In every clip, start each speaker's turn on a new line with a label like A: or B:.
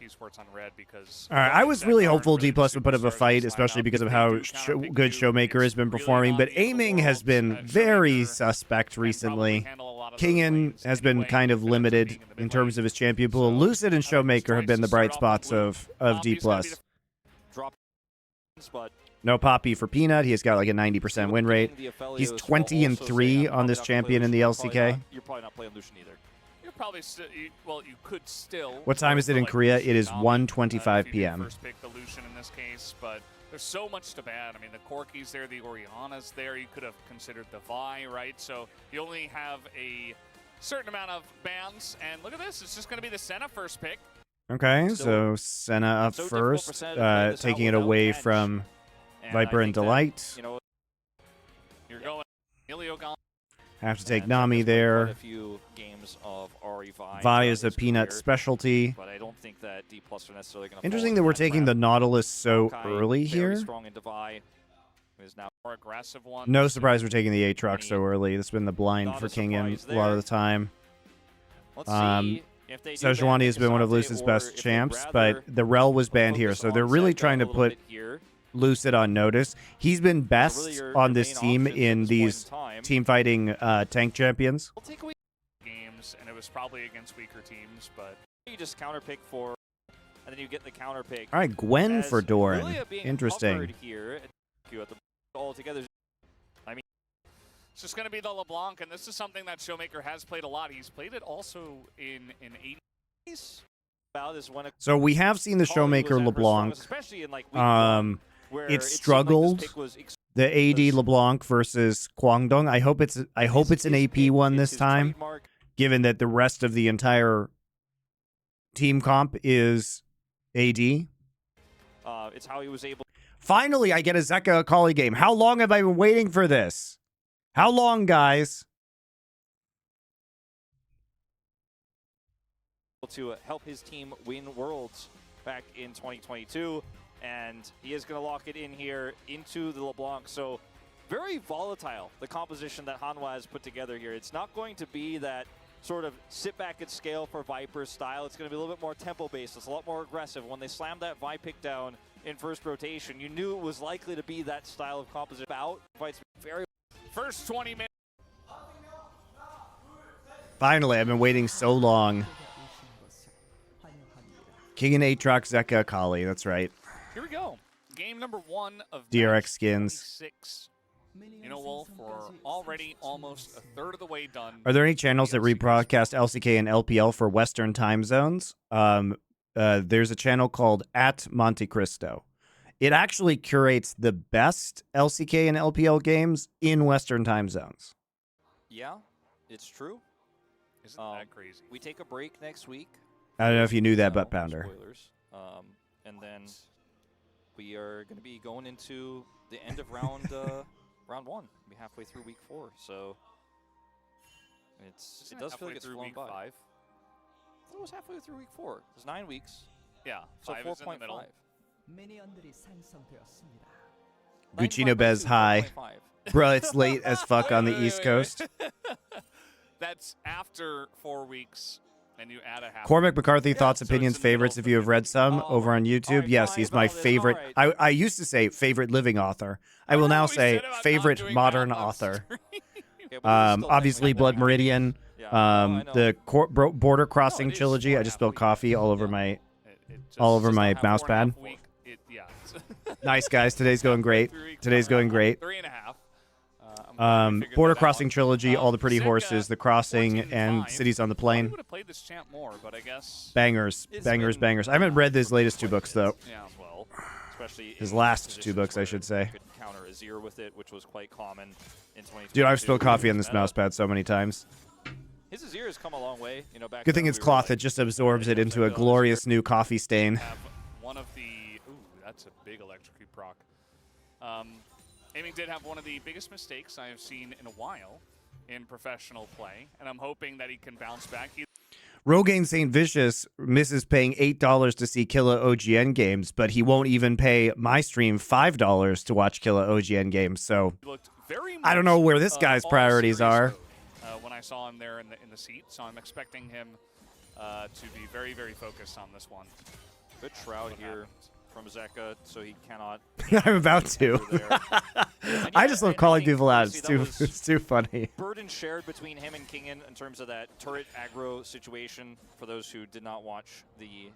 A: Esports on red because.
B: All right, I was really hopeful Dplus would put up a fight, especially because of how good Showmaker has been performing. But aiming has been very suspect recently. Kingen has been kind of limited in terms of his champion pool. Lucid and Showmaker have been the bright spots of Dplus. No Poppy for Peanut. He has got like a 90% win rate. He's 20-3 on this champion in the LCK.
C: You're probably not playing Lucian either.
A: You're probably still, well, you could still.
B: What time is it in Korea? It is 1:25 p.m.
A: First pick the Lucian in this case, but there's so much to ban. I mean, the Corki's there, the Oriana's there. You could have considered the Vi, right? So you only have a certain amount of bans, and look at this. It's just going to be the Senna first pick.
B: Okay, so Senna up first, taking it away from Viper and Delight.
C: You know,
A: you're going Emilio gone.
B: Have to take Nami there.
C: A few games of
B: Vi is a Peanut specialty.
C: But I don't think that Dplus are necessarily going to.
B: Interesting that we're taking the Nautilus so early here.
C: Strong into Vi. Is now
A: more aggressive one.
B: No surprise we're taking the Aatrox so early. That's been the blind for Kingen a lot of the time.
C: Let's see.
B: Sejuani has been one of Lucid's best champs, but the Rel was banned here, so they're really trying to put Lucid on notice. He's been best on this team in these team fighting tank champions.
A: Games, and it was probably against weaker teams, but
C: you just counter pick for, and then you get the counter pick.
B: All right, Gwen for Doran. Interesting.
C: Here at the all together. I mean,
A: it's just going to be the LeBlanc, and this is something that Showmaker has played a lot. He's played it also in 80s.
B: So we have seen the Showmaker LeBlanc. It struggled. The AD LeBlanc versus Guangdong. I hope it's an AP one this time, given that the rest of the entire team comp is AD.
C: It's how he was able.
B: Finally, I get a Zeka Akali game. How long have I been waiting for this? How long, guys?
C: To help his team win Worlds back in 2022, and he is going to lock it in here into the LeBlanc. So very volatile, the composition that Hanwha has put together here. It's not going to be that sort of sit back and scale for Viper's style. It's going to be a little bit more tempo-based. It's a lot more aggressive. When they slammed that Vi pick down in first rotation, you knew it was likely to be that style of composition. Out fights very
A: first 20 minutes.
B: Finally, I've been waiting so long. King and Aatrox, Zeka Akali. That's right.
A: Here we go. Game number 1 of
B: DRX skins.
A: 26. You know, Wolf, we're already almost a third of the way done.
B: Are there any channels that rebroadcast LCK and LPL for Western time zones? There's a channel called @MonteCristo. It actually curates the best LCK and LPL games in Western time zones.
C: Yeah, it's true.
A: Isn't that crazy?
C: We take a break next week.
B: I don't know if you knew that, Butt Pounder.
C: Spoilers. And then we are going to be going into the end of round round 1. We'll be halfway through week 4, so it does feel like it's flown by. 5? I thought it was halfway through week 4. It's 9 weeks.
A: Yeah,
C: so 4.5.
B: Guccino Bez high. Bro, it's late as fuck on the East Coast.
A: That's after 4 weeks. And you add a half.
B: Cormac McCarthy, thoughts, opinions, favorites, if you have read some over on YouTube. Yes, he's my favorite. I used to say favorite living author. I will now say favorite modern author. Obviously, Blood Meridian, the Border Crossing trilogy. I just spilled coffee all over my mouse pad. Nice, guys. Today's going great. Today's going great.
A: 3.5.
B: Border Crossing trilogy, All the Pretty Horses, The Crossing, and Cities on the Plain.
A: I would have played this champ more, but I guess
B: bangers, bangers, bangers. I haven't read his latest 2 books though.
C: Yeah, well, especially
B: his last 2 books, I should say.
C: Could counter Azir with it, which was quite common in 2022.
B: Dude, I've spilled coffee on this mouse pad so many times.
C: His Azir has come a long way, you know. Back
B: good thing it's cloth; it just absorbs it into a glorious new coffee stain.
A: One of the that's a big electrocute proc. Aiming did have one of the biggest mistakes I have seen in a while in professional play, and I'm hoping that he can bounce back.
B: Rogaine St. Vicious misses paying $8 to see Killa OGN games, but he won't even pay my stream $5 to watch Killa OGN games. So I don't know where this guy's priorities are.
A: When I saw him there in the seat, so I'm expecting him to be very, very focused on this one.
C: Good shroud here from Zeka, so he cannot.
B: I'm about to. I just love calling people out. It's too funny.
C: Burden shared between him and Kingen in terms of that turret aggro situation. For those who did not watch the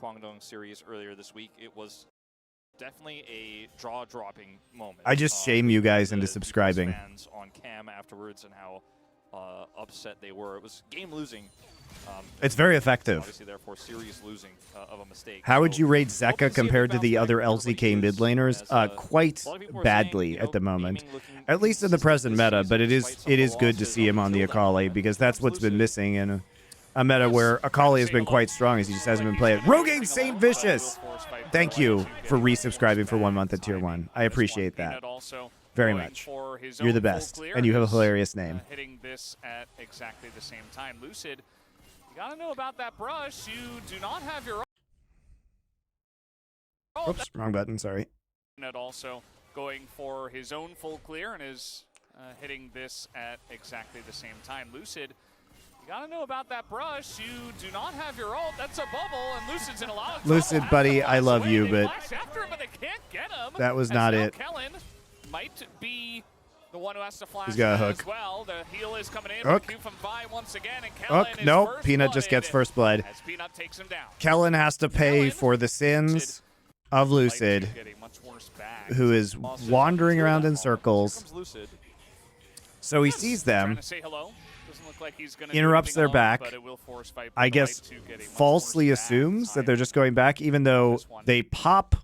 C: Kwangdong series earlier this week, it was definitely a jaw-dropping moment.
B: I just shame you guys into subscribing.
C: Fans on cam afterwards and how upset they were. It was game losing.
B: It's very effective.
C: Obviously, therefore, series losing of a mistake.
B: How would you rate Zeka compared to the other LCK mid laners? Quite badly at the moment, at least in the present meta. But it is good to see him on the Akali because that's what's been missing in a meta where Akali has been quite strong as he just hasn't been playing. Rogaine Saint Vicious! Thank you for resubscribing for 1 month at Tier 1. I appreciate that very much. You're the best, and you have a hilarious name.
A: Hitting this at exactly the same time. Lucid, you gotta know about that brush. You do not have your own.
B: Oops, wrong button, sorry.
A: Also going for his own full clear and is hitting this at exactly the same time. Lucid, you gotta know about that brush. You do not have your ult. That's a bubble, and Lucid's in a lot of trouble.
B: Lucid, buddy, I love you, but that was not it.
A: Kellen might be the one who has to flash.
B: He's got a hook.
A: As well. The heal is coming in.
B: Hook.
A: Q from Vi once again, and Kellen
B: Hook.
A: is
B: Nope.
A: first
B: Peanut just gets first blood.
A: As Peanut takes him down.
B: Kellen has to pay for the sins of Lucid, who is wandering around in circles. So he sees them, interrupts their back, I guess falsely assumes that they're just going back, even though they pop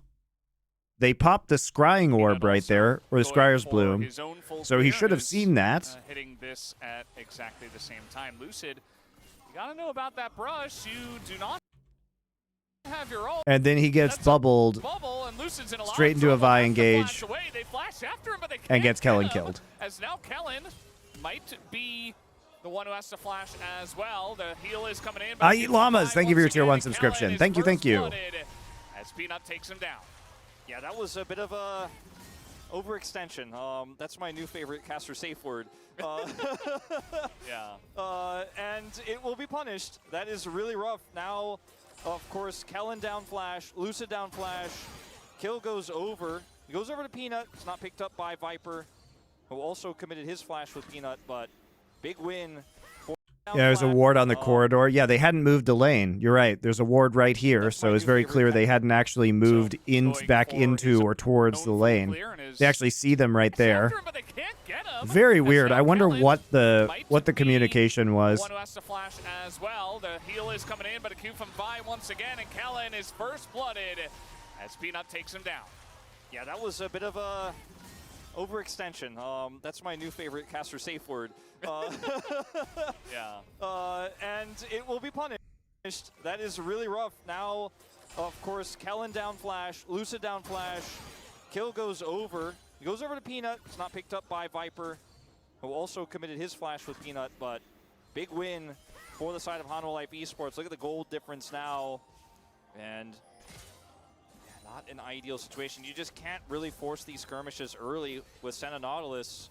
B: the scrying orb right there, or the scryer's bloom. So he should have seen that.
A: Hitting this at exactly the same time. Lucid, you gotta know about that brush. You do not have your ult.
B: And then he gets bubbled straight into a Vi engage and gets Kellen killed.
A: As now Kellen might be the one who has to flash as well. The heal is coming in.
B: I eat llamas. Thank you for your tier 1 subscription. Thank you, thank you.
A: As Peanut takes him down.
C: Yeah, that was a bit of a overextension. That's my new favorite caster safe word.
A: Yeah.
C: And it will be punished. That is really rough. Now, of course, Kellen down flash, Lucid down flash. Kill goes over. He goes over to Peanut. It's not picked up by Viper, who also committed his flash with Peanut, but big win.
B: Yeah, there's a ward on the corridor. Yeah, they hadn't moved a lane. You're right. There's a ward right here, so it's very clear they hadn't actually moved back into or towards the lane. They actually see them right there. Very weird. I wonder what the communication was.
A: One who has to flash as well. The heal is coming in, but a Q from Vi once again, and Kellen is first blooded as Peanut takes him down.
C: Yeah, that was a bit of a overextension. That's my new favorite caster safe word.
A: Yeah.
C: And it will be punished. That is really rough. Now, of course, Kellen down flash, Lucid down flash. Kill goes over. He goes over to Peanut. It's not picked up by Viper, who also committed his flash with Peanut, but big win for the side of Hanwha Life Esports. Look at the gold difference now. And not an ideal situation. You just can't really force these skirmishes early with Senna Nautilus.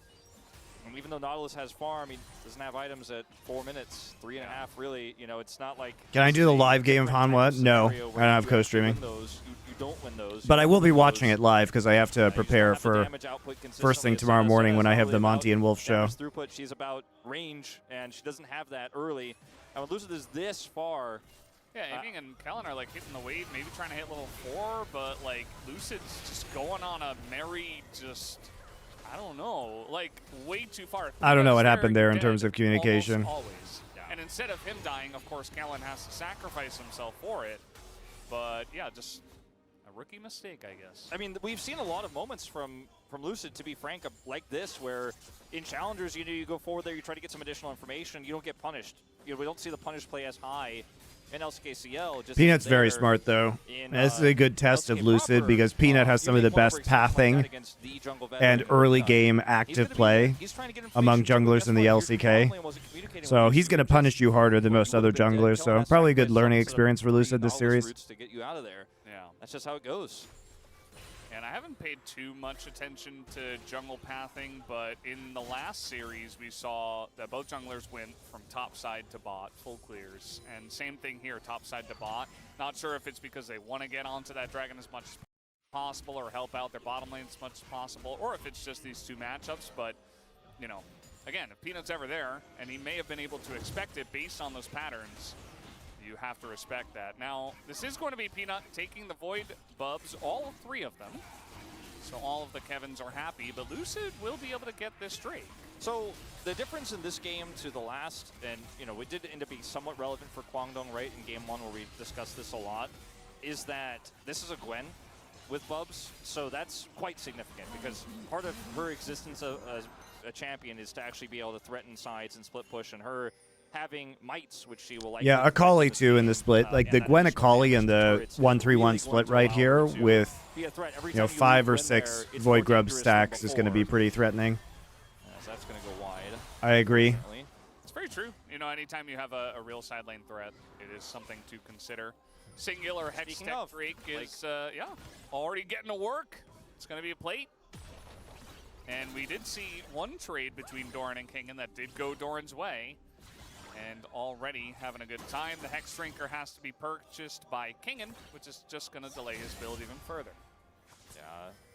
C: And even though Nautilus has farm, he doesn't have items at 4 minutes, 3.5 really. You know, it's not like...
B: Can I do the live game of Hanwha? No, I don't have co-streaming.
C: You don't win those.
B: But I will be watching it live because I have to prepare for first thing tomorrow morning when I have the Monty and Wolf show.
C: Throughput, she's about range, and she doesn't have that early. And when Lucid is this far...
A: Yeah, Aiming and Kellen are like hitting the wave, maybe trying to hit level 4, but like Lucid's just going on a merry, just, I don't know, like way too far.
B: I don't know what happened there in terms of communication.
A: Always. Yeah. And instead of him dying, of course, Kellen has to sacrifice himself for it. But yeah, just a rookie mistake, I guess.
C: I mean, we've seen a lot of moments from Lucid, to be frank, like this, where in challengers, you know, you go forward there, you try to get some additional information, you don't get punished. You know, we don't see the punish play as high. In LCKCL, just
B: Peanut's very smart, though. This is a good test of Lucid because Peanut has some of the best pathing and early game active play among junglers in the LCK. So he's going to punish you harder than most other junglers, so probably a good learning experience for Lucid this series.
C: To get you out of there.
A: Yeah.
C: That's just how it goes.
A: And I haven't paid too much attention to jungle pathing, but in the last series we saw that both junglers went from top side to bot, full clears. And same thing here, top side to bot. Not sure if it's because they want to get onto that dragon as much as possible or help out their bottom lane as much as possible, or if it's just these two matchups. But, you know, again, if Peanut's ever there, and he may have been able to expect it based on those patterns, you have to respect that. Now, this is going to be Peanut taking the Void Bubs, all 3 of them. So all of the Kevins are happy, but Lucid will be able to get this straight.
C: So the difference in this game to the last, and you know, it did end up being somewhat relevant for Kwangdong, right, in game 1 where we discussed this a lot, is that this is a Gwen with Bubs, so that's quite significant because part of her existence as a champion is to actually be able to threaten sides and split push, and her having mites, which she will like.
B: Yeah, Akali too in the split. Like the Gwen Akali in the 1-3-1 split right here with, you know, 5 or 6 Void Grub stacks is going to be pretty threatening.
C: So that's going to go wide.
B: I agree.
A: It's very true. You know, anytime you have a real side lane threat, it is something to consider. Singular Hextech Drake is, yeah, already getting to work. It's going to be a plate. And we did see one trade between Doran and Kingen that did go Doran's way. And already having a good time. The Hex Drinker has to be purchased by Kingen, which is just going to delay his build even further.
C: Yeah,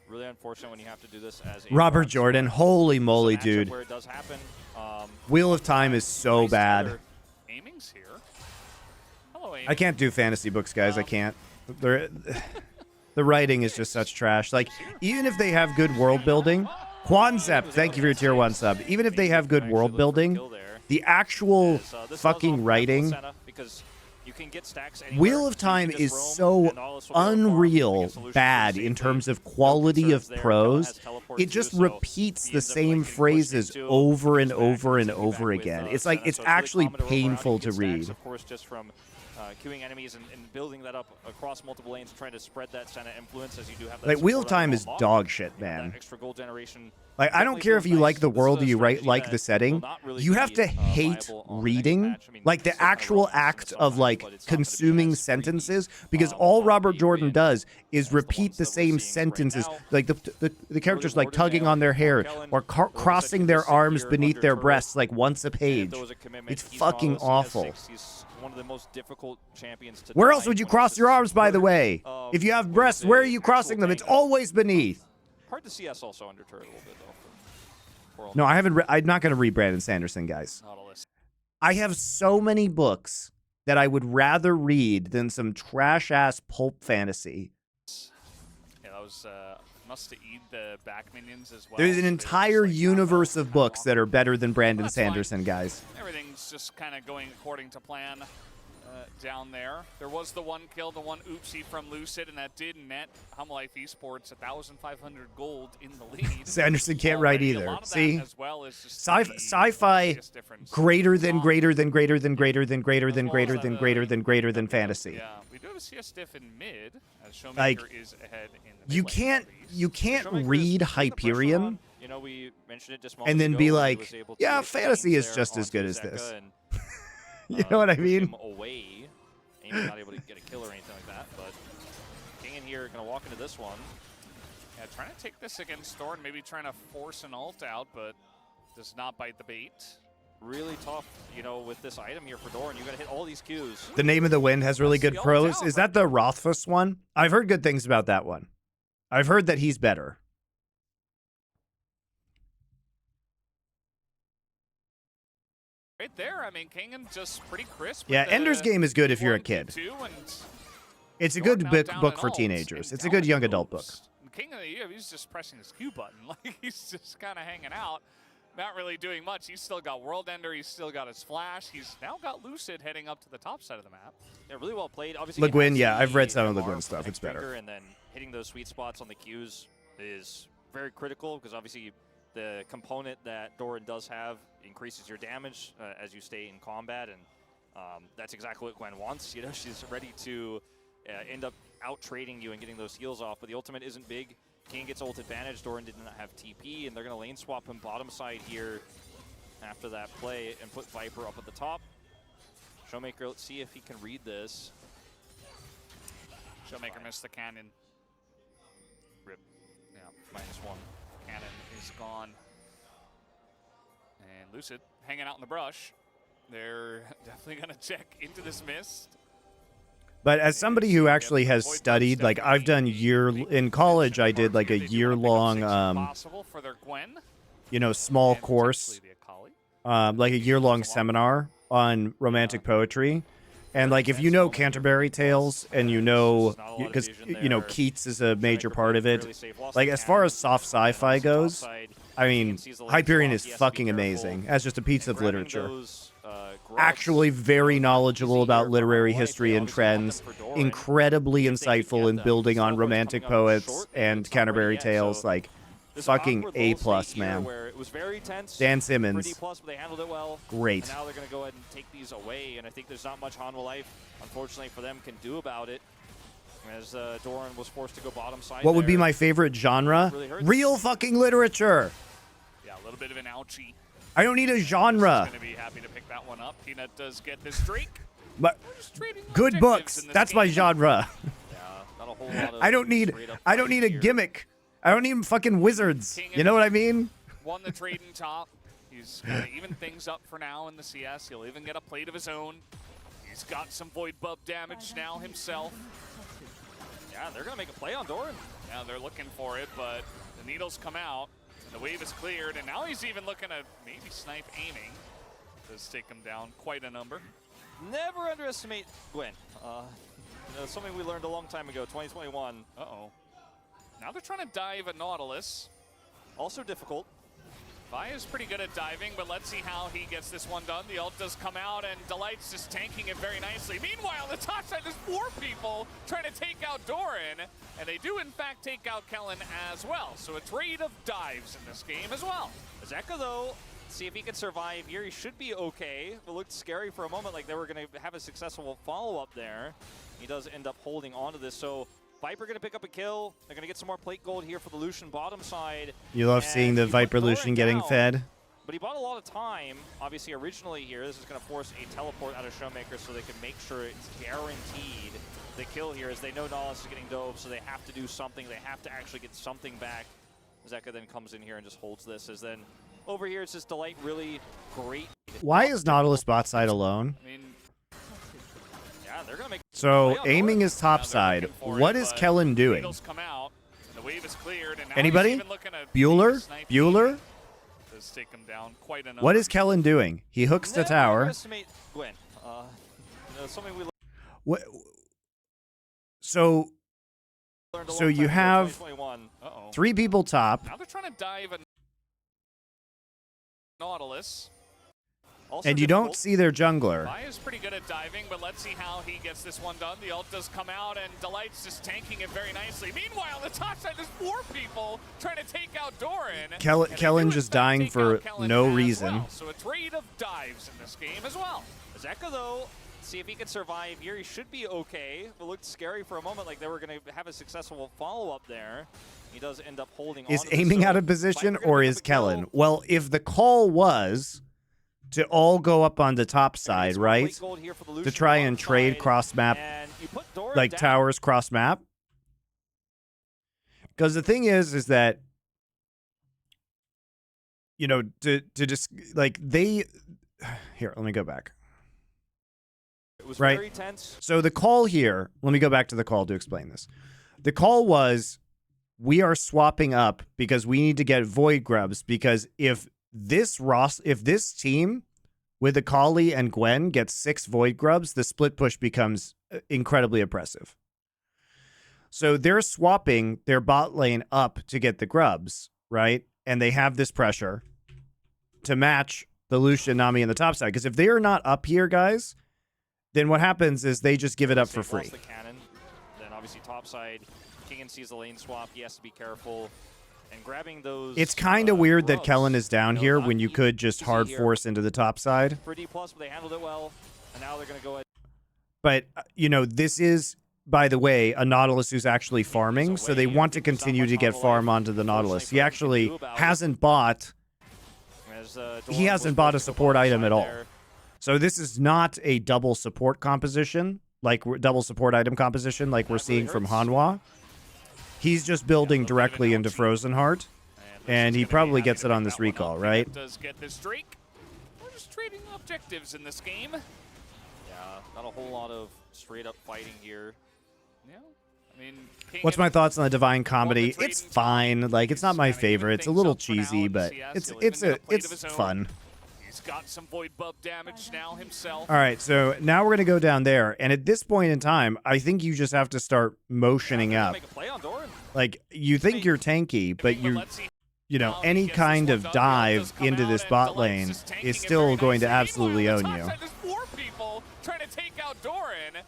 C: really unfortunate when you have to do this as a
B: Robert Jordan, holy moly, dude.
C: Where it does happen.
B: Wheel of Time is so bad.
A: Aiming's here. Hello, Aiming.
B: I can't do fantasy books, guys. I can't. The writing is just such trash. Like, even if they have good world building, Quanzep, thank you for your tier 1 sub. Even if they have good world building, the actual fucking writing, Wheel of Time is so unreal bad in terms of quality of prose. It just repeats the same phrases over and over and over again. It's like, it's actually painful to read.
C: Of course, just from queuing enemies and building that up across multiple lanes, trying to spread that Senna influence as you do have that.
B: Like, Wheel of Time is dog shit, man.
C: Extra gold generation.
B: Like, I don't care if you like the world or you like the setting. You have to hate reading, like the actual act of like consuming sentences, because all Robert Jordan does is repeat the same sentences. Like the characters like tugging on their hair or crossing their arms beneath their breasts like once a page. It's fucking awful.
C: One of the most difficult champions to
B: where else would you cross your arms, by the way? If you have breasts, where are you crossing them? It's always beneath.
C: Hard to see us also under turret a little bit, though.
B: No, I haven't. I'm not going to read Brandon Sanderson, guys. I have so many books that I would rather read than some trash-ass pulp fantasy.
A: Yeah, that was must eat the back minions as well.
B: There's an entire universe of books that are better than Brandon Sanderson, guys.
A: Everything's just kind of going according to plan down there. There was the one kill, the one oopsie from Lucid, and that did net Life Esports 1,500 gold in the lead.
B: Sanderson can't write either. See?
A: As well as
B: sci-fi greater than fantasy.
A: Yeah, we do have a CS diff in mid, as Showmaker
B: like,
A: is ahead in the
B: you can't read Hyperion
C: you know, we mentioned it just
B: and then be like, yeah, fantasy is just as good as this. You know what I mean?
C: Away. Amy not able to get a kill or anything like that, but Kingen here going to walk into this one.
A: Yeah, trying to take this against Thorn, maybe trying to force an ult out, but does not bite the bait.
C: Really tough, you know, with this item here for Doran. You got to hit all these Qs.
B: The Name of the Wind has really good pros. Is that the Rothfuss one? I've heard good things about that one. I've heard that he's better.
A: Right there, I mean, Kingen just pretty crisp.
B: Yeah, Ender's Game is good if you're a kid. It's a good book for teenagers. It's a good young adult book.
A: Kingen, he's just pressing his Q button. Like, he's just kind of hanging out, not really doing much. He's still got World Ender. He's still got his Flash. He's now got Lucid heading up to the top side of the map.
C: Yeah, really well played. Obviously,
B: Le Guin, yeah, I've read some of Le Guin stuff. It's better.
C: And then hitting those sweet spots on the Qs is very critical because obviously the component that Doran does have increases your damage as you stay in combat, and that's exactly what Gwen wants. You know, she's ready to end up out-trading you and getting those heals off, but the ultimate isn't big. King gets ult advantage. Doran did not have TP, and they're going to lane swap him bottom side here after that play and put Viper up at the top. Showmaker, let's see if he can read this.
A: Showmaker missed the cannon. Rip. Yeah, -1. Cannon is gone. And Lucid hanging out in the brush. They're definitely going to check into this mist.
B: But as somebody who actually has studied, like I've done in college, I did like a year-long, you know, small course, like a year-long seminar on romantic poetry. And like if you know Canterbury Tales and you know, because you know Keats is a major part of it, like as far as soft sci-fi goes, I mean Hyperion is fucking amazing as just a piece of literature. Actually very knowledgeable about literary history and trends, incredibly insightful in building on romantic poets and Canterbury Tales, like fucking A+, man. Dan Simmons, great.
C: Now they're going to go ahead and take these away, and I think there's not much Hanwha life, unfortunately for them, can do about it. As Doran was forced to go bottom side.
B: What would be my favorite genre? Real fucking literature.
A: Yeah, a little bit of an ouchie.
B: I don't need a genre.
A: Going to be happy to pick that one up. Peanut does get this streak.
B: But good books. That's my genre.
C: Yeah, not a whole lot of
B: I don't need a gimmick. I don't need fucking wizards. You know what I mean?
A: Won the trade in top. He's going to even things up for now in the CS. He'll even get a plate of his own. He's got some Void Bub damage now himself.
C: Yeah, they're going to make a play on Doran.
A: Yeah, they're looking for it, but the needles come out. The wave is cleared, and now he's even looking at maybe snipe aiming. Does take him down quite a number.
C: Never underestimate Gwen. You know, something we learned a long time ago, 2021.
A: Uh-oh. Now they're trying to dive at Nautilus.
C: Also difficult.
A: Vi is pretty good at diving, but let's see how he gets this one done. The ult does come out, and Delight's just tanking it very nicely. Meanwhile, on the top side, there's 4 people trying to take out Doran, and they do, in fact, take out Kellen as well. So a trade of dives in this game as well.
C: Zeka, though, see if he can survive here. He should be okay. It looked scary for a moment, like they were going to have a successful follow-up there. He does end up holding onto this, so Viper going to pick up a kill. They're going to get some more plate gold here for the Lucian bottom side.
B: You love seeing the Viper Lucian getting fed.
C: But he bought a lot of time, obviously, originally here. This is going to force a teleport out of Showmaker so they can make sure it's guaranteed the kill here, as they know Nautilus is getting dove, so they have to do something. They have to actually get something back. Zeka then comes in here and just holds this, as then over here it's just Delight really great.
B: Why is Nautilus bot side alone?
A: I mean,
C: yeah, they're going to make
B: so aiming is top side. What is Kellen doing?
A: Come out, and the wave is cleared, and now
B: anybody? Bueller? Bueller?
A: Does take him down quite a number.
B: What is Kellen doing? He hooks the tower.
C: Gwen. You know, something we
B: what? So you have 3 people top.
A: Now they're trying to dive at Nautilus.
C: Also
B: and you don't see their jungler.
A: Vi is pretty good at diving, but let's see how he gets this one done. The ult does come out, and Delight's just tanking it very nicely. Meanwhile, on the top side, there's 4 people trying to take out Doran.
B: Kellen just dying for no reason.
A: Well. So a trade of dives in this game as well.
C: Zeka, though, see if he can survive here. He should be okay. It looked scary for a moment, like they were going to have a successful follow-up there. He does end up holding on.
B: Is aiming out of position, or is Kellen? Well, if the call was to all go up on the top side, right? To try and trade cross-map, like towers cross-map. Because the thing is that, you know, to just, like, they... Here, let me go back.
C: It was
B: right?
C: very tense.
B: So the call here, let me go back to the call to explain this. The call was, we are swapping up because we need to get Void Grubs, because if this team with Akali and Gwen gets 6 Void Grubs, the split push becomes incredibly oppressive. So they're swapping their bot lane up to get the grubs, right? And they have this pressure to match the Lucian, Nami in the top side. Because if they are not up here, guys, then what happens is they just give it up for free.
C: The cannon. Then obviously top side, King sees the lane swap. He has to be careful. And grabbing those,
B: it's kind of weird that Kellen is down here when you could just hard force into the top side.
C: For Dplus, but they handled it well, and now they're going to go ahead.
B: But, you know, this is, by the way, a Nautilus who's actually farming, so they want to continue to get farm onto the Nautilus. He actually hasn't bought, he hasn't bought a support item at all. So this is not a double support composition, like double support item composition like we're seeing from Hanwha. He's just building directly into Frozen Heart, and he probably gets it on this recall, right?
A: Does get this streak. We're just trading objectives in this game.
C: Yeah, not a whole lot of straight-up fighting here.
A: Yeah, I mean,
B: what's my thoughts on the Divine Comedy? It's fine. Like, it's not my favorite. It's a little cheesy, but it's fun.
A: He's got some void bulb damage now himself.
B: All right, so now we're gonna go down there, and at this point in time, I think you just have to start motioning up. Like, you think you're tanky, but you know, any kind of dive into this bot lane is still going to absolutely own you.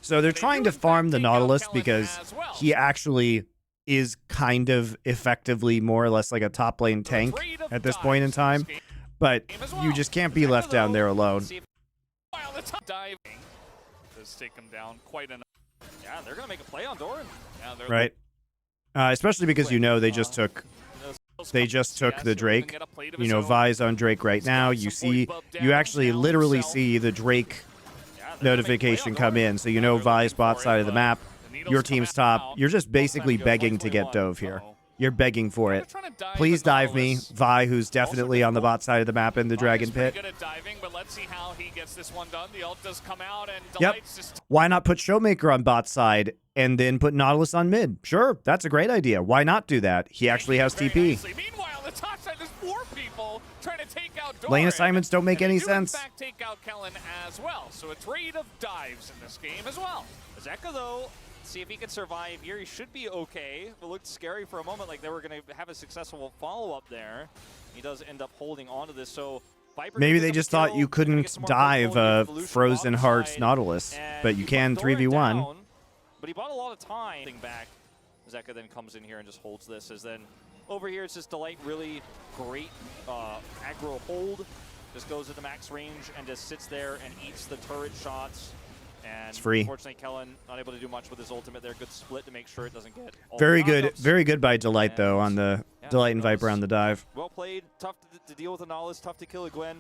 B: So they're trying to farm the Nautilus because he actually is kind of effectively more or less like a top lane tank at this point in time. But you just can't be left down there alone.
A: Diving does take him down quite enough.
C: Yeah, they're going to make a play on Doran.
B: Right. Especially because, you know, they just took the Drake. You know, Vi's on Drake right now. You actually literally see the Drake notification come in. So you know Vi's bot side of the map. Your team's top. You're just basically begging to get dove here. You're begging for it. Please dive me, Vi, who's definitely on the bot side of the map in the Dragon Pit. Yep. Why not put Showmaker on bot side and then put Nautilus on mid? Sure, that's a great idea. Why not do that? He actually has TP. Lane assignments don't make any sense.
A: Take out Kellen as well. So a trade of dives in this game as well.
C: Zeka, though, see if he can survive here. He should be okay. It looked scary for a moment, like they were going to have a successful follow-up there. He does end up holding on to this. So Viper,
B: maybe they just thought you couldn't dive Frozen Hearts Nautilus, but you can 3v1.
C: But he bought a lot of time. Back. Zeka then comes in here and just holds this. As then over here, it's just Delight, really great aggro hold. Just goes into max range and just sits there and eats the turret shots. And
B: it's free.
C: Unfortunately, Kellen not able to do much with his ultimate there. Good split to make sure it doesn't get all
B: very good by Delight, though, on the Delight and Viper on the dive.
C: Well played. Tough to deal with a Nautilus. Tough to kill a Gwen.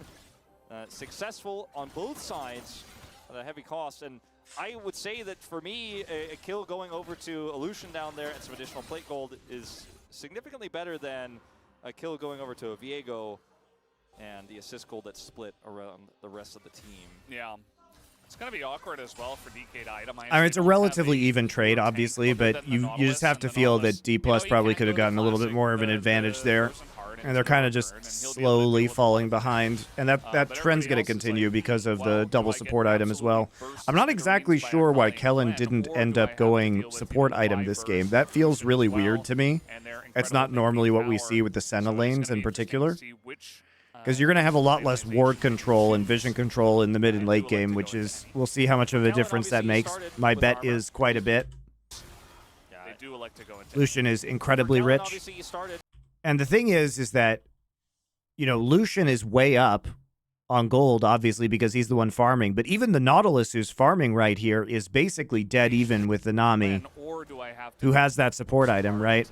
C: Successful on both sides at a heavy cost. And I would say that for me, a kill going over to Illusion down there and some additional plate gold is significantly better than a kill going over to a Viego and the assist gold that's split around the rest of the team.
A: Yeah. It's going to be awkward as well for DK to itemize.
B: I mean, it's a relatively even trade, obviously, but you just have to feel that Dplus probably could have gotten a little bit more of an advantage there. And they're kind of just slowly falling behind. And that trend's going to continue because of the double support item as well. I'm not exactly sure why Kellen didn't end up going support item this game. That feels really weird to me. It's not normally what we see with the Senna lanes in particular. Because you're going to have a lot less ward control and vision control in the mid and late game, which is, we'll see how much of a difference that makes. My bet is quite a bit. Lucian is incredibly rich. And the thing is that, you know, Lucian is way up on gold, obviously, because he's the one farming. But even the Nautilus who's farming right here is basically dead even with the Nami, who has that support item, right?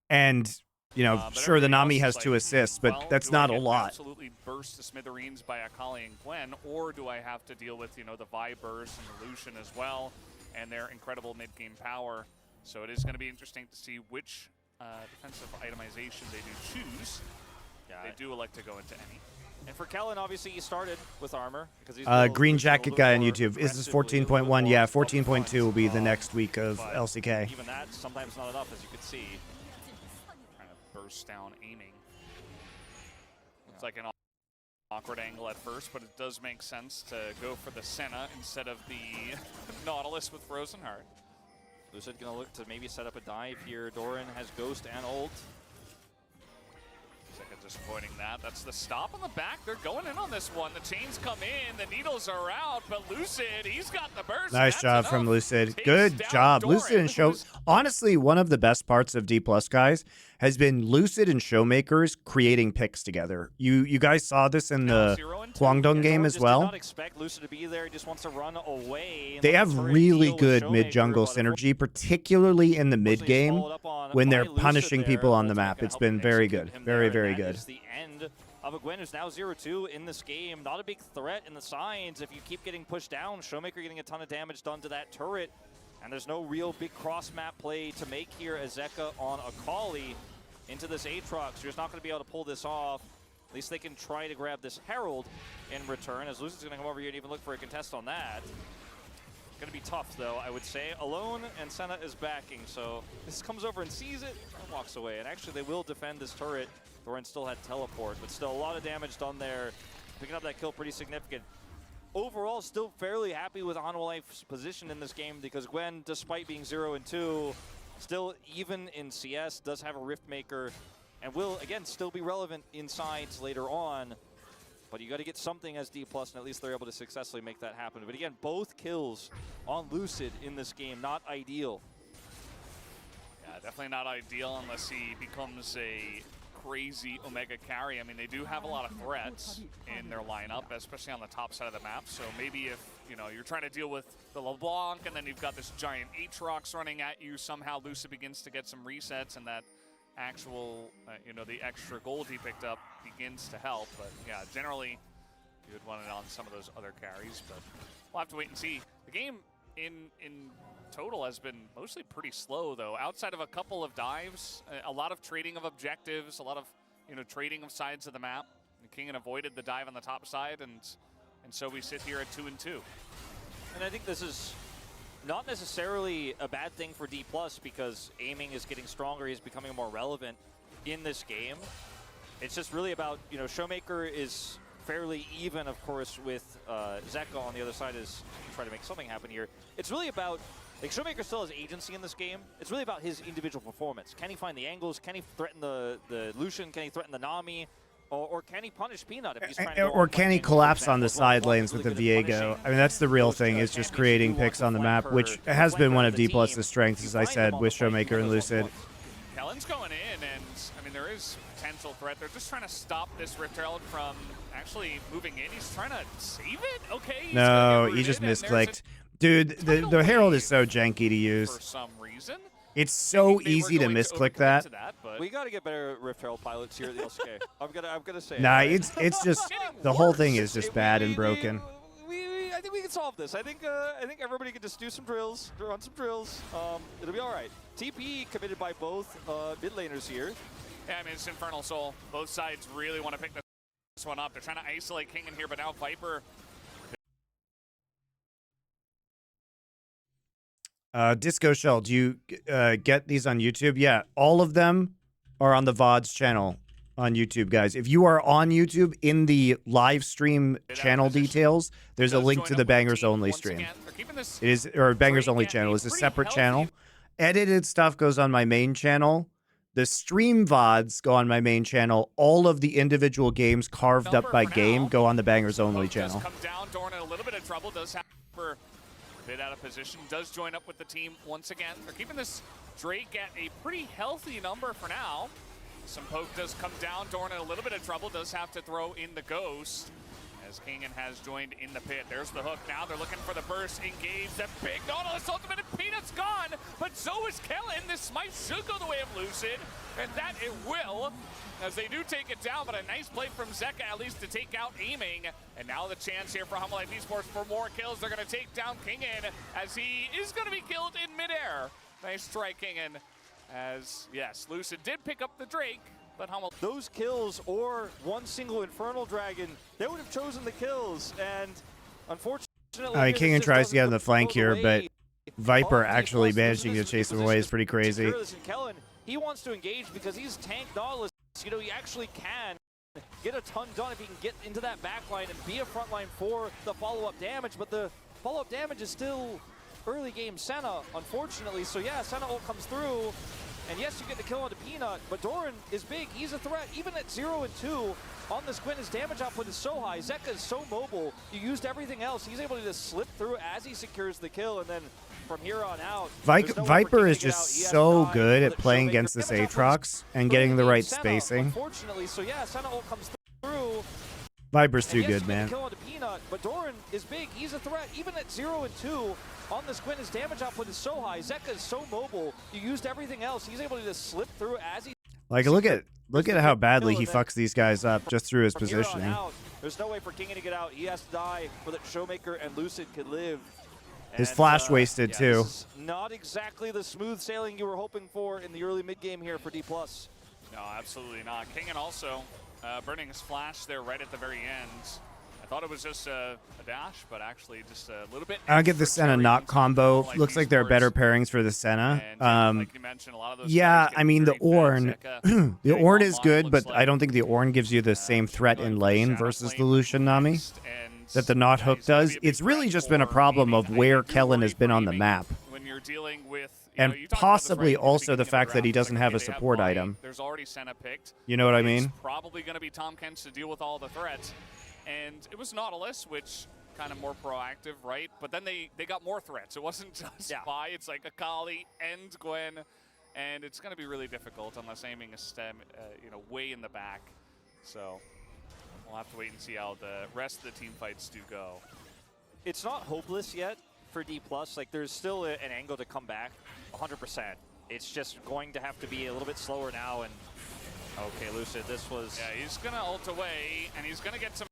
B: And you know, sure, the Nami has 2 assists, but that's not a lot.
A: Absolutely burst to smithereens by Akali and Gwen, or do I have to deal with, you know, the Vi burst and the Lucian as well, and their incredible mid-game power? So it is going to be interesting to see which defensive itemization they do choose. They do elect to go into any.
C: And for Kellen, obviously, he started with armor. Because he's
B: Green Jacket guy on YouTube. Is this 14.1? Yeah, 14.2 will be the next week of LCK.
C: Even that, sometimes not enough, as you can see.
A: Burst down aiming. Looks like an awkward angle at first, but it does make sense to go for the Senna instead of the Nautilus with Frozen Heart.
C: Lucid gonna look to maybe set up a dive here. Doran has Ghost and ult. Disappointing that. That's the stop on the back. They're going in on this one. The chains come in. The needles are out, but Lucid, he's got the burst.
B: Nice job from Lucid. Good job. Lucid and Show. Honestly, one of the best parts of Dplus, guys, has been Lucid and Showmakers creating picks together. You guys saw this in the Guangdong game as well.
C: Did not expect Lucid to be there. He just wants to run away.
B: They have really good mid-jungle synergy, particularly in the mid-game when they're punishing people on the map. It's been very good. Very, very good.
C: The end of a Gwen who's now 0-2 in this game. Not a big threat in the signs. If you keep getting pushed down, Showmaker getting a ton of damage done to that turret. And there's no real big cross-map play to make here as Zeka on Akali into this Aatrox. So you're just not going to be able to pull this off. At least they can try to grab this Herald in return, as Lucid's going to come over here and even look for a contest on that. Going to be tough, though, I would say. Alone, and Senna is backing, so this comes over and sees it and walks away. And actually, they will defend this turret. Thorin still had teleport, but still a lot of damage done there. Picking up that kill pretty significant. Overall, still fairly happy with Hanwha Life's position in this game because Gwen, despite being 0-2, still even in CS, does have a Rift Maker and will, again, still be relevant in sides later on. But you got to get something as Dplus, and at least they're able to successfully make that happen. But again, both kills on Lucid in this game, not ideal.
A: Yeah, definitely not ideal unless he becomes a crazy Omega carry. I mean, they do have a lot of threats in their lineup, especially on the top side of the map. So maybe if, you know, you're trying to deal with the LeBlanc and then you've got this giant Aatrox running at you, somehow Lucid begins to get some resets and that actual, you know, the extra gold he picked up begins to help. But yeah, generally you would want it on some of those other carries, but we'll have to wait and see. The game in total has been mostly pretty slow, though. Outside of a couple of dives, a lot of trading of objectives, a lot of, you know, trading of sides of the map. King avoided the dive on the top side, and so we sit here at 2-2.
C: And I think this is not necessarily a bad thing for Dplus because aiming is getting stronger. He's becoming more relevant in this game. It's just really about, you know, Showmaker is fairly even, of course, with Zeka on the other side is trying to make something happen here. It's really about, like, Showmaker still has agency in this game. It's really about his individual performance. Can he find the angles? Can he threaten the Lucian? Can he threaten the Nami? Or can he punish Peanut if he's trying to
B: or can he collapse on the side lanes with the Viego? I mean, that's the real thing, is just creating picks on the map, which has been one of Dplus's strengths, as I said, with Showmaker and Lucid.
A: Kellen's going in, and I mean, there is potential threat. They're just trying to stop this Rift Herald from actually moving in. He's trying to save it? Okay.
B: No, he just misclicked. Dude, the Herald is so janky to use.
A: For some reason.
B: It's so easy to misclick that.
C: We got to get better Rift Herald pilots here at the LCK. I've got to say.
B: Nah, it's just the whole thing is just bad and broken.
C: I think we can solve this. I think everybody can just do some drills, run some drills. It'll be all right. TP committed by both mid laners here.
A: Yeah, I mean, it's Infernal Soul. Both sides really want to pick this one up. They're trying to isolate King in here, but now Viper.
B: Disco Shell, do you get these on YouTube? Yeah, all of them are on the VODs channel on YouTube, guys. If you are on YouTube, in the live stream channel details, there's a link to the Bangers Only stream. It is, or Bangers Only channel is a separate channel. Edited stuff goes on my main channel. The stream VODs go on my main channel. All of the individual games carved up by game go on the Bangers Only channel.
A: Come down, Dorn in a little bit of trouble. Does have for a bit out of position. Does join up with the team once again. They're keeping this Drake at a pretty healthy number for now. Some poke does come down. Dorn in a little bit of trouble. Does have to throw in the Ghost as Kingen has joined in the pit. There's the hook. Now they're looking for the burst. Engage. That big Nautilus ultimate, and Peanut's gone. But so is Kellen. This smite should go the way of Lucid. And that it will, as they do take it down. But a nice play from Zeka, at least to take out aiming. And now the chance here for Hanwha Life Esports for more kills. They're going to take down Kingen as he is going to be killed in midair. Nice striking, and as, yes, Lucid did pick up the Drake. But
C: those kills or one single Infernal Dragon, they would have chosen the kills, and unfortunately,
B: Kingen tries to get on the flank here, but Viper actually managing to chase him away is pretty crazy.
C: Kellen, he wants to engage because he's tanked Nautilus. You know, he actually can get a ton done if he can get into that backline and be a frontline for the follow-up damage, but the follow-up damage is still early game Senna, unfortunately. So yeah, Senna ult comes through. And yes, you get the kill onto Peanut, but Doran is big. He's a threat. Even at 0-2 on this Quinn, his damage output is so high. Zeka is so mobile. You used everything else. He's able to just slip through as he secures the kill, and then from here on out,
B: Viper is just so good at playing against this Aatrox and getting the right spacing.
C: Unfortunately, so yeah, Senna ult comes through.
B: Viper's too good, man.
C: Kill onto Peanut, but Doran is big. He's a threat. Even at 0-2 on this Quinn, his damage output is so high. Zeka is so mobile. You used everything else. He's able to just slip through as he.
B: Like, look at how badly he fucks these guys up just through his positioning.
C: There's no way for Kingen to get out. He has to die so that Showmaker and Lucid could live.
B: His flash wasted too.
C: Not exactly the smooth sailing you were hoping for in the early mid-game here for Dplus.
A: No, absolutely not. Kingen also burning his flash there right at the very end. I thought it was just a dash, but actually just a little bit.
B: I don't get the Senna knock combo. Looks like there are better pairings for the Senna.
A: Like you mentioned, a lot of those
B: yeah,
A: guys
B: I mean the
A: get
B: Ornn,
A: very
B: the
A: fast.
B: Ornn is good,
A: Looks
B: but
A: like,
B: I don't think the Ornn gives you the same threat in lane versus the Lucian Nami that the Knot Hook does. It's really just been a problem of where Kellen has been on the map.
A: When you're dealing with,
B: and possibly also the fact that he doesn't have a support item.
A: There's already Senna picked.
B: You know what I mean?
A: It's probably going to be Tom Kent's to deal with all the threats. And it was Nautilus, which kind of more proactive, right? But then they got more threats. It wasn't just Vi, it's like Akali and Gwen. And it's going to be really difficult unless aiming a stem, way in the back. So we'll have to wait and see how the rest of the team fights do go.
C: It's not hopeless yet for Dplus. Like, there's still an angle to come back, 100%. It's just going to have to be a little bit slower now. And okay, Lucid, this was...
A: Yeah, he's going to ult away, and he's going to get some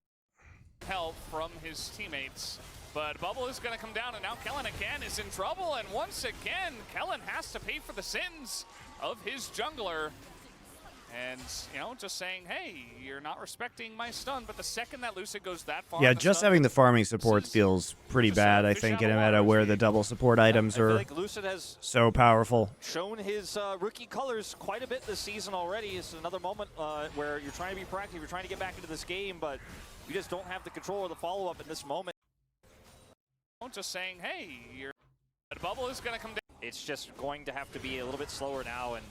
A: help from his teammates. But Bubble is going to come down, and now Kellen again is in trouble. And once again, Kellen has to pay for the sins of his jungler. And, just saying, hey, you're not respecting my stun. But the second that Lucid goes that far...
B: Yeah, just having the farming support feels pretty bad, I think, in a meta where the double support items are
C: like Lucid has
B: so powerful.
C: Shown his rookie colors quite a bit this season already. It's another moment where you're trying to be proactive, you're trying to get back into this game, but you just don't have the control or the follow-up in this moment.
A: Just saying, hey, the Bubble is going to come down.
C: It's just going to have to be a little bit slower now. And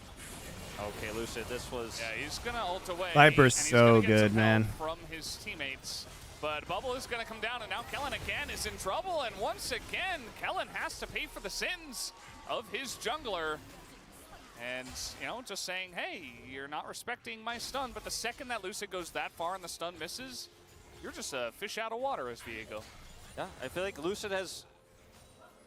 C: okay, Lucid, this was...
A: Yeah, he's going to ult away.
B: Viper's so good, man.
A: From his teammates. But Bubble is going to come down, and now Kellen again is in trouble. And once again, Kellen has to pay for the sins of his jungler. And, just saying, hey, you're not respecting my stun. But the second that Lucid goes that far and the stun misses, you're just a fish out of water as Viego.
C: Yeah, I feel like Lucid has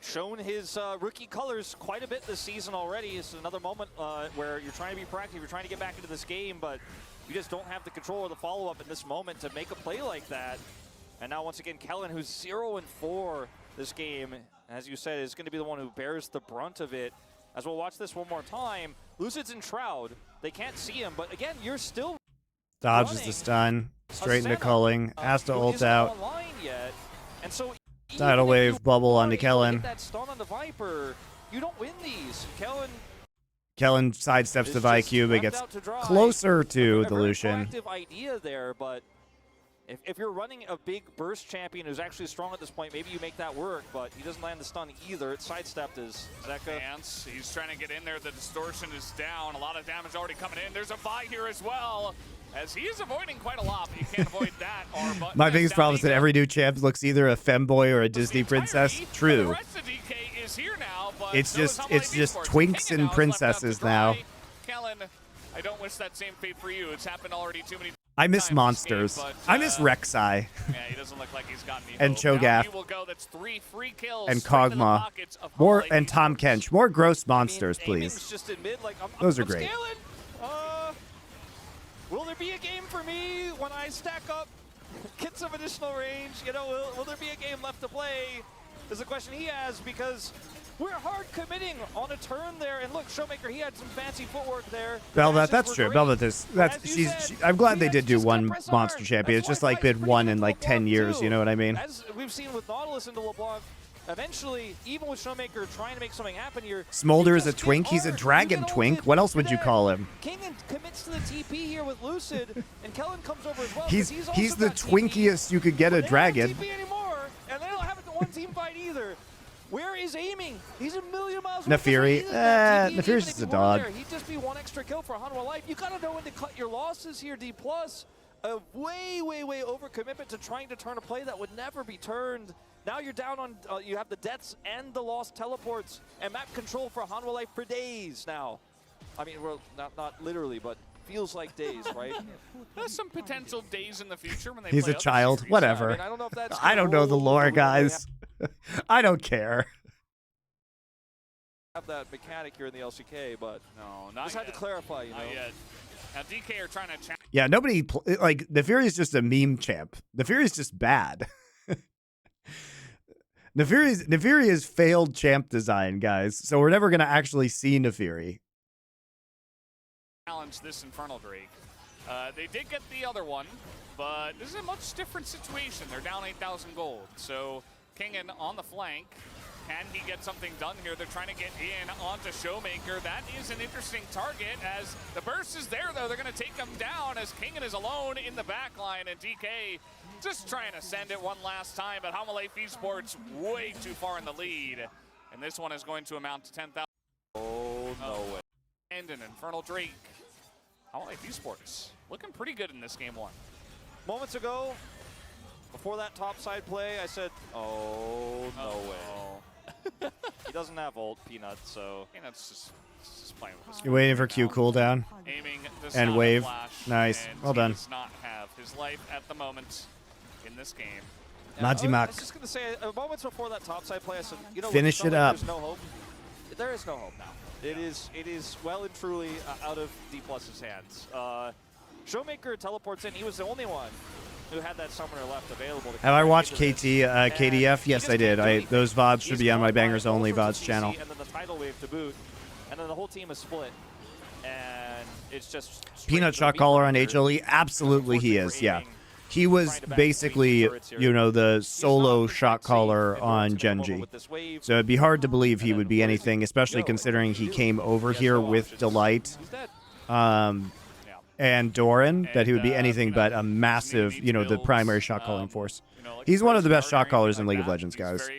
C: shown his rookie colors quite a bit this season already. It's another moment where you're trying to be proactive, you're trying to get back into this game, but you just don't have the control or the follow-up in this moment to make a play like that. And now once again, Kellen, who's 0-4 this game, as you said, is going to be the one who bears the brunt of it. As we'll watch this one more time, Lucid's in Shroud. They can't see him, but again, you're still
B: dodges the stun, straight into culling, has to ult out.
C: Yet. And so
B: tidal wave bubble onto Kellen.
C: That stun on the Viper, you don't win these.
B: Kellen sidesteps the ViQ, but gets closer to the Lucian.
C: Proactive idea there, but if you're running a big burst champion who's actually strong at this point, maybe you make that work, but he doesn't land the stun either. It's sidestepped as Zeka.
A: He's trying to get in there. The distortion is down. A lot of damage already coming in. There's a Vi here as well, as he is avoiding quite a lot, but you can't avoid that.
B: My biggest problem is that every new champ looks either a femboy or a Disney princess. True.
A: The rest of DK is here now, but
B: it's just twinks and princesses now.
A: Kellen, I don't wish that same fate for you. It's happened already too many times.
B: I miss monsters.
A: Game, but,
B: I miss Rek'Sai.
A: Yeah, he doesn't look like he's gotten any
B: and Cho'Gath.
A: That's 3 free kills
B: and Kog'Maw. More and Tahm Kench. More gross monsters, please.
C: Just admit, like,
B: those are great.
C: Will there be a game for me when I stack up, get some additional range? Will there be a game left to play? Is the question he has, because we're hard committing on a turn there. And look, Showmaker, he had some fancy footwork there.
B: Velvet, that's true. Velvet is, I'm glad they did do one monster champion. It's just like been one in like 10 years, you know what I mean?
C: As we've seen with Nautilus into LeBlanc, eventually, even with Showmaker trying to make something happen here,
B: Smolder is a twink. He's a dragon twink. What else would you call him?
C: Kingen commits to the TP here with Lucid, and Kellen comes over as well.
B: He's the twinkiest you could get a dragon.
C: TP anymore, and they don't have it to one team fight either. Where is aiming? He's a million miles
B: away. Nefiri. Nefiri's just a dog.
C: He'd just be one extra kill for Hanwha Life. You gotta know when to cut your losses here, Dplus. A way overcommitment to trying to turn a play that would never be turned. Now you're down on, you have the deaths and the lost teleports and map control for Hanwha Life for days now. I mean, well, not literally, but feels like days, right?
A: There's some potential days in the future when they
B: He's
A: play
B: a child,
A: series.
B: whatever.
C: I mean, I don't know if that's
B: I don't know the lore, guys. I don't care.
C: Have that mechanic here in the LCK, but
A: no, not
C: just
A: yet.
C: had to clarify,
A: Not yet. Now DK are trying to
B: yeah, nobody like Nefiri is just a meme champ. Nefiri is just bad. Nefiri is failed champ design, guys. So we're never gonna actually see Nefiri.
A: Challenge this Infernal Drake. They did get the other one, but this is a much different situation. They're down 8,000 gold. So Kingen on the flank. Can he get something done here? They're trying to get in onto Showmaker. That is an interesting target as the burst is there, though. They're going to take him down as Kingen is alone in the back line, and DK just trying to send it one last time, but Hanwha Esports way too far in the lead. And this one is going to amount to 10,000.
C: Oh, no way.
A: And an Infernal Drake. Hanwha Esports looking pretty good in this game one.
C: Moments ago, before that topside play, I said, oh, no way. He doesn't have ult, Peanut, so...
A: Peanut's just playing with his
B: You're waiting for Q cooldown.
A: aiming
B: And wave. Nice. Well done.
A: He does not have his life at the moment in this game.
C: I
B: Majimak.
C: was just going to say, moments before that topside play, I said, you know,
B: Finish it up.
C: There's no hope. There is no hope now. It is well and truly out of Dplus's hands. Showmaker teleports in. He was the only one who had that summoner left available.
B: Have I watched KDF? Yes, I did. Those VODs should be on my Bangers Only VODs channel.
C: And then the tidal wave to boot, and then the whole team is split, and it's just
B: Peanut shot caller on HLE? Absolutely he is, yeah. He was basically, you know, the solo shot caller on Genji. So it'd be hard to believe he would be anything, especially considering he came over here with Delight. And Doran, that he would be anything but a massive, you know, the primary shot calling force. He's one of the best shot callers in League of Legends, guys.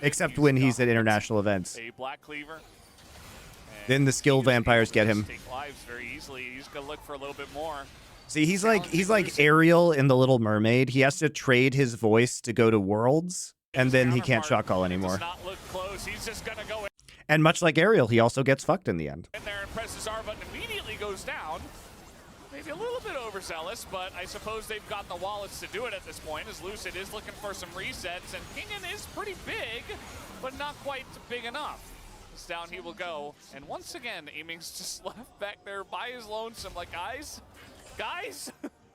B: Except when he's at international events. Then the skill vampires get him.
A: He's gonna look for a little bit more.
B: See, he's like Ariel in The Little Mermaid. He has to trade his voice to go to Worlds, and then he can't shot call anymore. And much like Ariel, he also gets fucked in the end.
A: And there and presses R button immediately goes down. Maybe a little bit overzealous, but I suppose they've got the wallets to do it at this point, as Lucid is looking for some resets, and Kingen is pretty big, but not quite big enough. This down he will go, and once again, Aiming's just left back there by his lonesome, like, guys?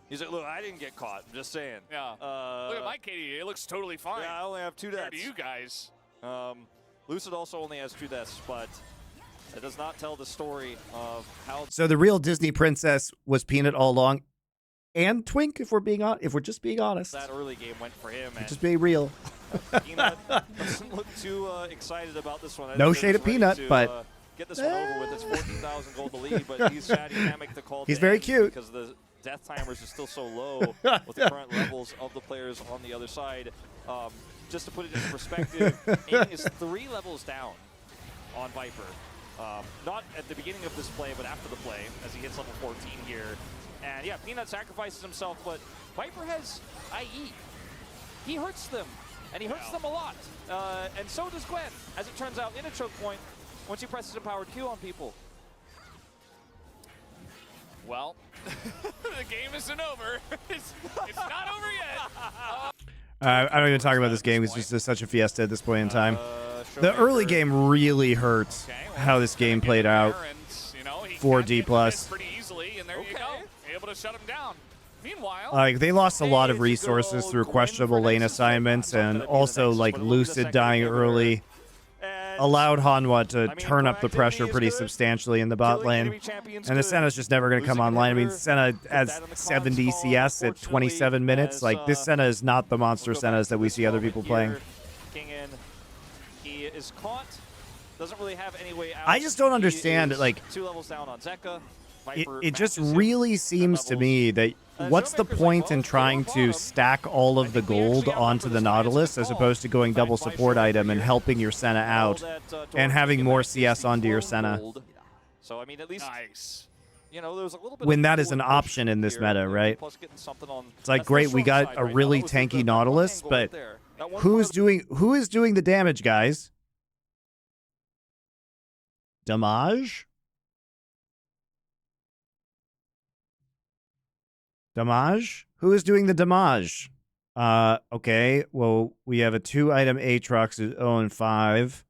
C: He's like, look, I didn't get caught, I'm just saying.
A: Yeah, look at my KD, it looks totally fine.
C: Yeah, I only have 2 deaths.
A: To you guys.
C: Lucid also only has 2 deaths, but it does not tell the story of how.
B: So the real Disney princess was Peanut all along, and Twink, if we're just being honest.
C: That early game went for him. And
B: just being real.
C: Peanut doesn't look too excited about this one.
B: No shade of Peanut, but
C: get this one over with. It's 14,000 gold to lead, but he's dynamic to call.
B: He's very cute
C: because the death timers are still so low with the current levels of the players on the other side. Just to put it into perspective, Aiming is 3 levels down on Viper. Not at the beginning of this play, but after the play, as he hits level 14 here. And yeah, Peanut sacrifices himself, but Viper has IE. He hurts them, and he hurts them a lot. And so does Gwen, as it turns out, in a choke point, once he presses empowered Q on people.
A: Well, the game isn't over. It's not over yet.
B: I don't even talk about this game. It's just such a fiesta at this point in time. The early game really hurts how this game played out for Dplus.
A: Pretty easily, and there you go. Able to shut him down. Meanwhile,
B: like they lost a lot of resources through questionable lane assignments, and also like Lucid dying early allowed Hanwha to turn up the pressure pretty substantially in the bot lane. And the Senna's just never going to come online. I mean, Senna has 70 CS at 27 minutes. Like, this Senna is not the monster Sennas that we see other people playing.
C: He is caught. Doesn't really have any way out.
B: I just don't understand, like,
C: 2 levels down on Zeka.
B: It just really seems to me that what's the point in trying to stack all of the gold onto the Nautilus as opposed to going double support item and helping your Senna out and having more CS onto your Senna?
C: So I mean, at least you know, there's a little bit
B: when that is an option in this meta, right? It's like, great, we got a really tanky Nautilus, but who is doing the damage, guys? Damage? Damage? Who is doing the damage? Okay, well, we have a 2-item Aatrox who's 0-5.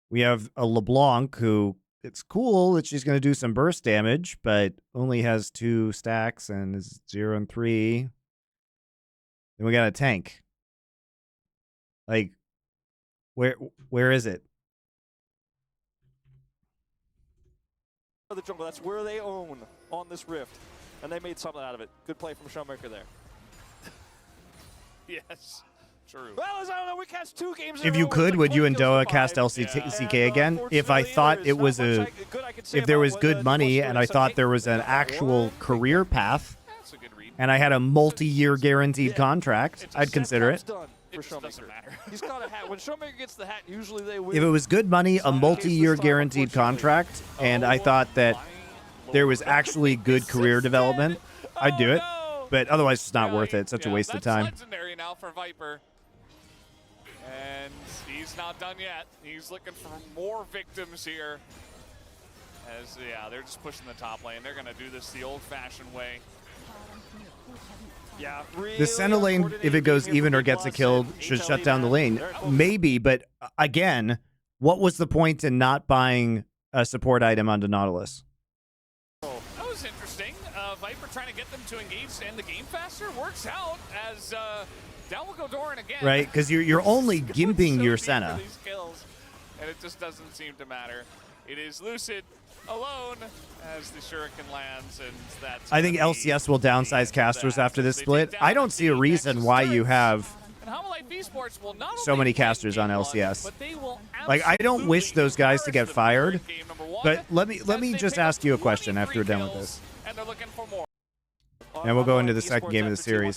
B: We have a LeBlanc who, it's cool that she's going to do some burst damage, but only has 2 stacks and is 0-3. Then we got a tank. Like, Where is it?
C: The jungle, that's where they own on this rift. And they made something out of it. Good play from Showmaker there.
A: Yes, true.
C: Well, as I don't know, we cast 2 games in
B: If
C: a
B: you
C: row,
B: could,
C: it's
B: would
C: like
B: you
C: 20
B: and
C: kills
B: Doa
C: to
B: cast
C: 5.
B: LCK again? If I thought it was if there was good money and I thought there was an actual career path,
A: That's a good read.
B: and I had a multi-year guaranteed contract, I'd consider it.
C: Done for
A: It just doesn't
C: Showmaker.
A: matter.
C: He's got a hat. When Showmaker gets the hat, usually they win.
B: If it was good money, a multi-year guaranteed contract, and I thought that there was actually good career development, I'd do it. But otherwise, it's not worth it. It's such a waste of time.
A: That's legendary now for Viper. And he's not done yet. He's looking for more victims here. As, yeah, they're just pushing the top lane. They're going to do this the old-fashioned way.
C: Yeah, really
B: The center lane, if it goes even or gets a kill, should shut down the lane. Maybe, but again, what was the point in not buying a support item onto Nautilus?
A: That was interesting. Viper trying to get them to engage and the game faster works out as down will go Doran again.
B: Right, because you're only gimping your Senna.
A: These kills, and it just doesn't seem to matter. It is Lucid alone as the Shuriken lands, and that's.
B: I think LCS will downsize casters after this split. I don't see a reason why you have
A: Esports will not
B: so many
A: only
B: casters on
A: win
B: LCS.
A: but they will
B: Like, I don't wish those guys to get fired,
A: game number 1,
B: but let me
A: as
B: just
A: they pick
B: ask you a
A: up
B: question after we're
A: 23
B: done with
A: kills,
B: this.
A: And they're looking for more.
B: And we'll go into the second
C: Esports
B: game of the
C: after 2-1
B: series.